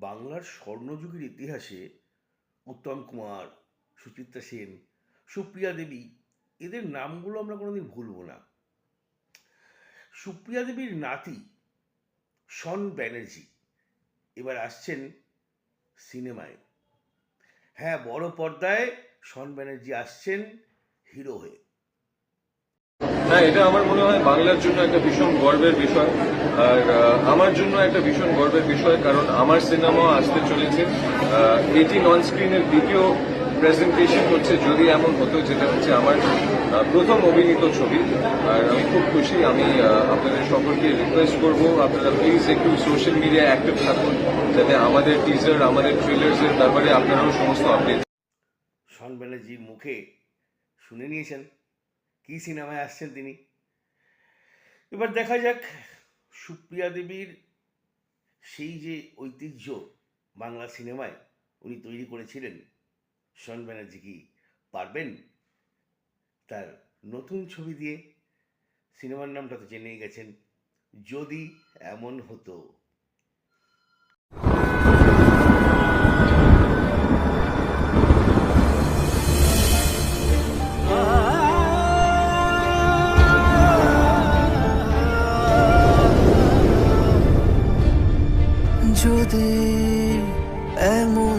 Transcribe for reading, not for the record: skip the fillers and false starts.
বাংলার স্বর্ণযুগের ইতিহাসে উত্তম কুমার, সুচিত্রা সেন, সুপ্রিয়া দেবী, এদের নামগুলো আমরা কোনোদিন ভুলব না। সুপ্রিয়া দেবীর নাতি শন ব্যানার্জি এবার আসছেন সিনেমায়। হ্যাঁ, বড় পর্দায় শন ব্যানার্জি আসছেন হিরো হয়ে। হ্যাঁ, এটা আমার মনে হয় বাংলার জন্য একটা ভীষণ গর্বের বিষয়। আর আমার জন্য একটা ভীষণ গর্বের বিষয়, কারণ আমার সিনেমাও আসতে চলেছে। এটি নন স্ক্রিনের দ্বিতীয় প্রেজেন্টেশন হচ্ছে, যদি এমন হতো, যেটা হচ্ছে আমার প্রথম অভিনীত ছবি। আর আমি খুব খুশি। আমি আপনাদের সকলকে রিকোয়েস্ট করব, আপনারা প্লিজ একটু সোশ্যাল মিডিয়ায় অ্যাক্টিভ থাকুন, যাতে আমাদের টিজার, আমাদের ট্রেলার্সের ব্যাপারে আপনারাও সমস্ত আপডেট। শন ব্যানার্জির মুখে শুনে নিয়েছেন কী সিনেমায় আসছেন তিনি। এবার দেখা যাক সুপ্রিয়া দেবীর সেই যে ঐতিহ্য বাংলা সিনেমায় উনি তৈরি করেছিলেন, শন ব্যানার্জি কি পারবেন তার নতুন ছবি দিয়ে? সিনেমার নামটা তো জেনেই গেছেন, যদি এমন হতো। যদি এমন